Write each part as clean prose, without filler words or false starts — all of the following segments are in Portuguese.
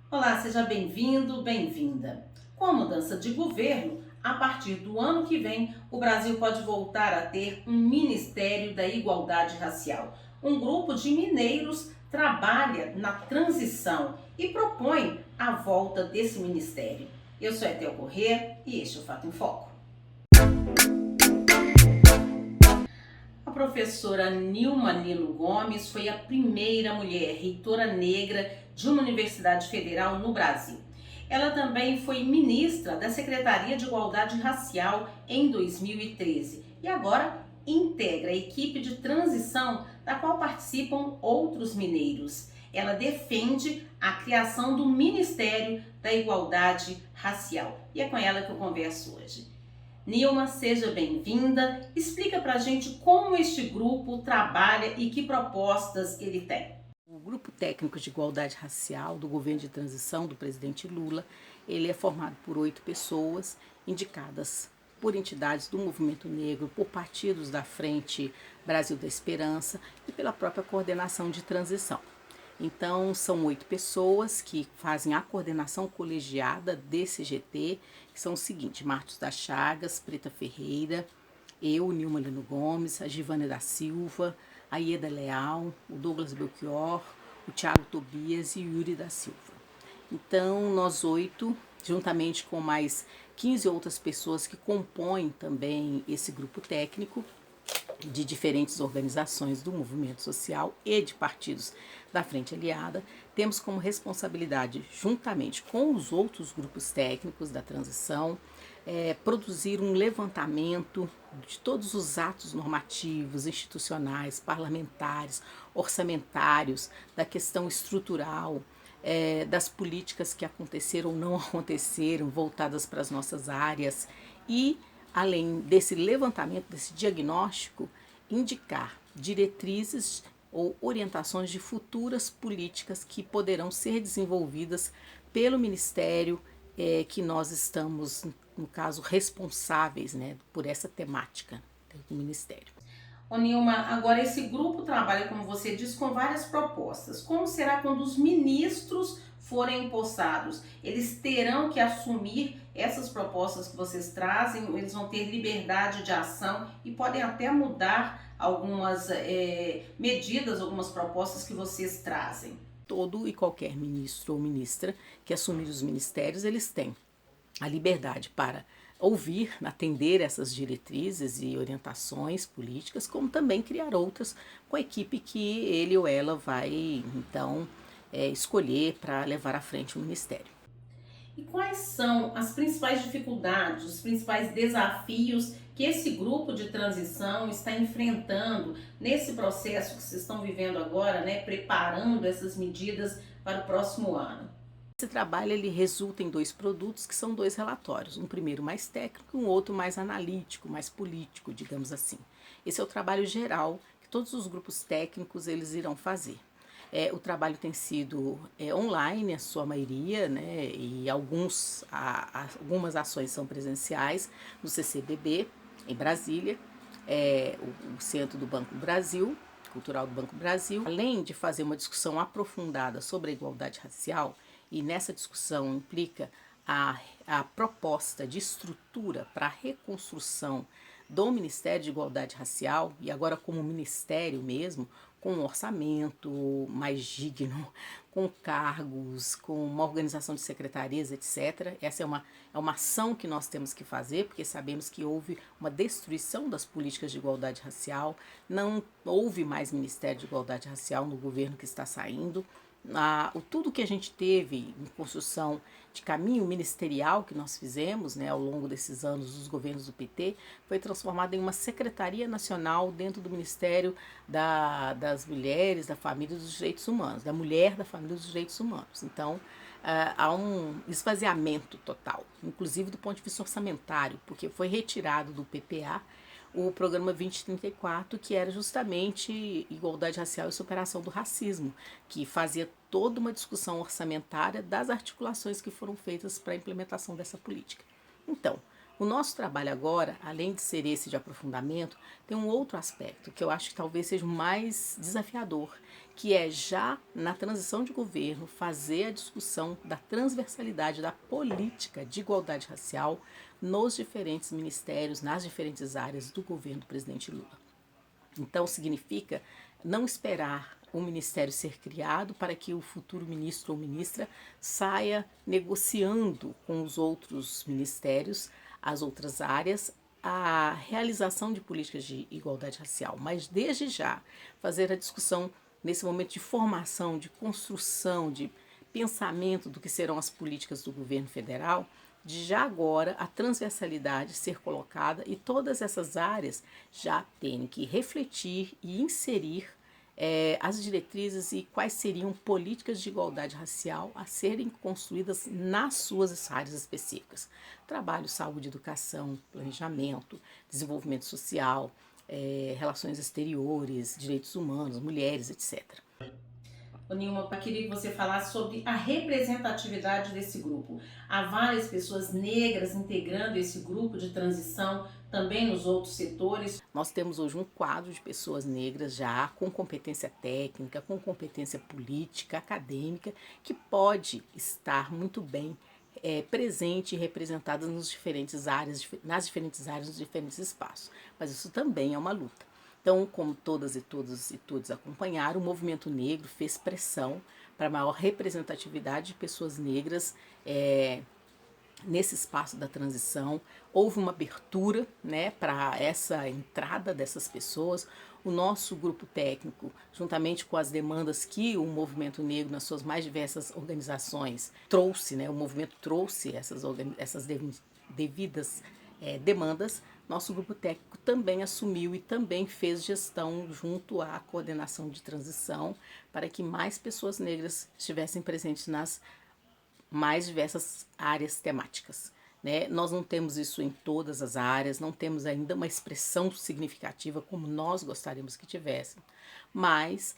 Olá, seja bem-vindo, bem-vinda. Com a mudança de governo, a partir do ano que vem, o Brasil pode voltar a ter um Ministério da Igualdade Racial. Um grupo de mineiros trabalha na transição e propõe a volta desse ministério. Eu sou Etel Corrêa e este é o Fato em Foco. A professora Nilma Nilo Gomes foi a primeira mulher reitora negra de uma universidade federal no Brasil. Ela também foi ministra da Secretaria de Igualdade Racial em 2013 e agora integra a equipe de transição da qual participam outros mineiros. Ela defende a criação do Ministério da Igualdade Racial e é com ela que eu converso hoje. Nilma, seja bem-vinda. Explica pra gente como este grupo trabalha e que propostas ele tem. O Grupo Técnico de Igualdade Racial do governo de transição do presidente Lula, ele é formado por 8 pessoas indicadas por entidades do movimento negro, por partidos da Frente Brasil da Esperança e pela própria coordenação de transição. Então, são 8 pessoas que fazem a coordenação colegiada desse GT, que são os seguintes: Marcos das Chagas, Preta Ferreira, eu, Nilma Lino Gomes, a Givânia da Silva, a Ieda Leal, o Douglas Belchior, o Thiago Tobias e o Yuri da Silva. Então, nós 8, juntamente com mais 15 outras pessoas que compõem também esse grupo técnico, de diferentes organizações do movimento social e de partidos da Frente Aliada, temos como responsabilidade, juntamente com os outros grupos técnicos da transição, produzir um levantamento de todos os atos normativos, institucionais, parlamentares, orçamentários, da questão estrutural, das políticas que aconteceram ou não aconteceram, voltadas para as nossas áreas e, além desse levantamento, desse diagnóstico, indicar diretrizes ou orientações de futuras políticas que poderão ser desenvolvidas pelo Ministério que nós estamos, no caso, responsáveis, né, por essa temática do Ministério. Ô Nilma, agora esse grupo trabalha, como você disse, com várias propostas. Como será quando os ministros forem empossados? Eles terão que assumir essas propostas que vocês trazem, eles vão ter liberdade de ação e podem até mudar algumas medidas, algumas propostas que vocês trazem. Todo e qualquer ministro ou ministra que assumir os ministérios, eles têm a liberdade para ouvir, atender essas diretrizes e orientações políticas, como também criar outras com a equipe que ele ou ela vai, então, escolher para levar à frente o ministério. E quais são as principais dificuldades, os principais desafios que esse grupo de transição está enfrentando nesse processo que vocês estão vivendo agora, né, preparando essas medidas para o próximo ano? Esse trabalho ele resulta em 2 produtos que são 2 relatórios, um primeiro mais técnico e um outro mais analítico, mais político, digamos assim. Esse é o trabalho geral que todos os grupos técnicos eles irão fazer. O trabalho tem sido online, a sua maioria, né, e algumas ações são presenciais no CCBB, em Brasília, o Centro do Banco do Brasil, Cultural do Banco do Brasil. Além de fazer uma discussão aprofundada sobre a igualdade racial, e nessa discussão implica a proposta de estrutura para a reconstrução do Ministério de Igualdade Racial, e agora como ministério mesmo, com um orçamento mais digno, com cargos, com uma organização de secretarias, etc. Essa é uma ação que nós temos que fazer, porque sabemos que houve uma destruição das políticas de igualdade racial, não houve mais Ministério de Igualdade Racial no governo que está saindo. Tudo que a gente teve em construção de caminho ministerial que nós fizemos, né, ao longo desses anos dos governos do PT, foi transformado em uma Secretaria Nacional dentro do Ministério das Mulheres, da Família e dos Direitos Humanos, da Mulher, da Família e dos Direitos Humanos. Então, há um esvaziamento total, inclusive do ponto de vista orçamentário, porque foi retirado do PPA o programa 2034, que era justamente igualdade racial e superação do racismo, que fazia toda uma discussão orçamentária das articulações que foram feitas para a implementação dessa política. Então, O nosso trabalho agora, além de ser esse de aprofundamento, tem um outro aspecto que eu acho que talvez seja o mais desafiador, que é já na transição de governo fazer a discussão da transversalidade da política de igualdade racial nos diferentes ministérios, nas diferentes áreas do governo do presidente Lula. Então significa não esperar o ministério ser criado para que o futuro ministro ou ministra saia negociando com os outros ministérios, as outras áreas, a realização de políticas de igualdade racial, mas desde já fazer a discussão nesse momento de formação, de construção, de pensamento do que serão as políticas do governo federal, de já agora a transversalidade ser colocada e todas essas áreas já terem que refletir e inserir as diretrizes e quais seriam políticas de igualdade racial a serem construídas nas suas áreas específicas. Trabalho, saúde, educação, planejamento, desenvolvimento social, relações exteriores, direitos humanos, mulheres, etc. Ô Nilma, eu queria que você falasse sobre a representatividade desse grupo. Há várias pessoas negras integrando esse grupo de transição, também nos outros setores. Nós temos hoje um quadro de pessoas negras já com competência técnica, com competência política, acadêmica, que pode estar muito bem presente e representada nas diferentes áreas, nos diferentes espaços. Mas isso também é uma luta. Então, como todas e todos acompanharam, o movimento negro fez pressão para maior representatividade de pessoas negras nesse espaço da transição. Houve uma abertura, né, para essa entrada dessas pessoas. O nosso grupo técnico, juntamente com as demandas que o movimento negro, nas suas mais diversas organizações, trouxe, né, o movimento trouxe essas devidas demandas, nosso grupo técnico também assumiu e também fez gestão junto à coordenação de transição para que mais pessoas negras estivessem presentes nas mais diversas áreas temáticas. Né? Nós não temos isso em todas as áreas, não temos ainda uma expressão significativa como nós gostaríamos que tivéssemos, mas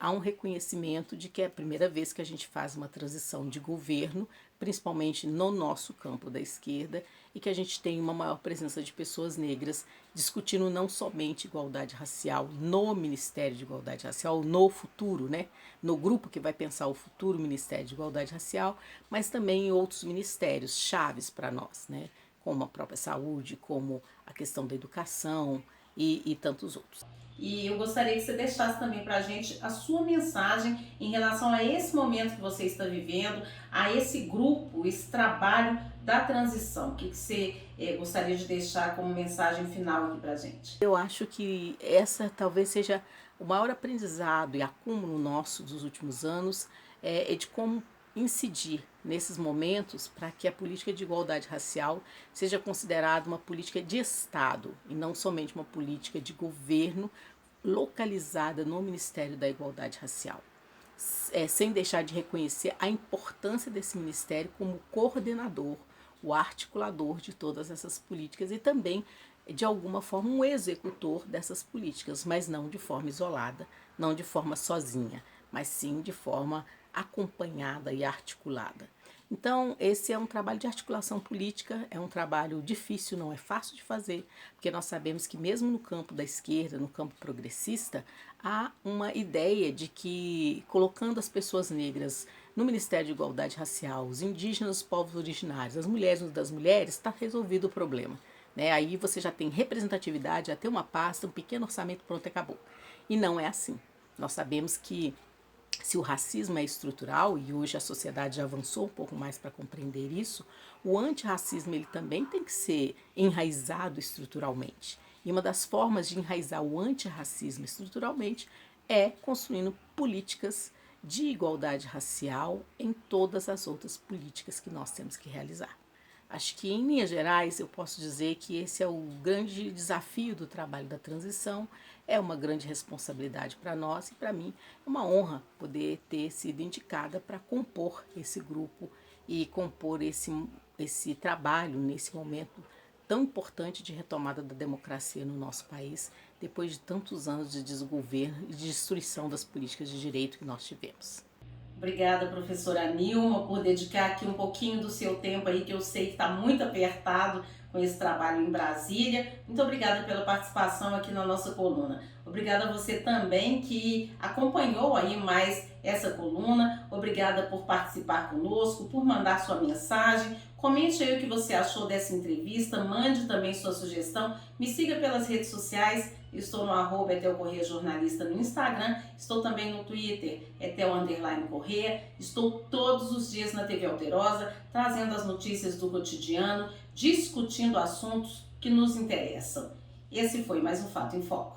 há um reconhecimento de que é a primeira vez que a gente faz uma transição de governo, principalmente no nosso campo da esquerda, e que a gente tem uma maior presença de pessoas negras discutindo não somente igualdade racial no Ministério de Igualdade Racial, no futuro, né? No grupo que vai pensar o futuro Ministério de Igualdade Racial, mas também em outros ministérios chaves para nós, né? Como a própria saúde, como a questão da educação e tantos outros. E eu gostaria que você deixasse também para a gente a sua mensagem em relação a esse momento que você está vivendo, a esse grupo, esse trabalho da transição. O que você gostaria de deixar como mensagem final aqui para a gente? Eu acho que essa talvez seja o maior aprendizado e acúmulo nosso dos últimos anos, é de como incidir nesses momentos para que a política de igualdade racial seja considerada uma política de Estado e não somente uma política de governo localizada no Ministério da Igualdade Racial, sem deixar de reconhecer a importância desse ministério como coordenador, o articulador de todas essas políticas e também, de alguma forma, um executor dessas políticas, mas não de forma isolada, não de forma sozinha, mas sim de forma acompanhada e articulada. Então, esse é um trabalho de articulação política, é um trabalho difícil, não é fácil de fazer, porque nós sabemos que mesmo no campo da esquerda, no campo progressista, há uma ideia de que colocando as pessoas negras no Ministério de Igualdade Racial, os indígenas, os povos originários, as mulheres das mulheres, está resolvido o problema. Né? Aí você já tem representatividade, já tem uma pasta, um pequeno orçamento, pronto, acabou. E não é assim. Nós sabemos que se o racismo é estrutural, e hoje a sociedade já avançou um pouco mais para compreender isso, o antirracismo ele também tem que ser enraizado estruturalmente. E uma das formas de enraizar o antirracismo estruturalmente é construindo políticas de igualdade racial em todas as outras políticas que nós temos que realizar. Acho que, em linhas gerais, eu posso dizer que esse é o grande desafio do trabalho da transição, é uma grande responsabilidade para nós e, para mim, é uma honra poder ter sido indicada para compor esse grupo e compor esse trabalho nesse momento tão importante de retomada da democracia no nosso país, depois de tantos anos de desgoverno e de destruição das políticas de direito que nós tivemos. Obrigada, professora Nilma, por dedicar aqui um pouquinho do seu tempo aí, que eu sei que está muito apertado com esse trabalho em Brasília. Muito obrigada pela participação aqui na nossa coluna. Obrigada a você também que acompanhou aí mais essa coluna. Obrigada por participar conosco, por mandar sua mensagem. Comente aí o que você achou dessa entrevista, mande também sua sugestão. Me siga pelas redes sociais. Estou no @etelcorreajornalista no Instagram, estou também no Twitter, @Etel_Correia. Estou todos os dias na TV Alterosa, trazendo as notícias do cotidiano, discutindo assuntos que nos interessam. Esse foi mais um Fato em Foco.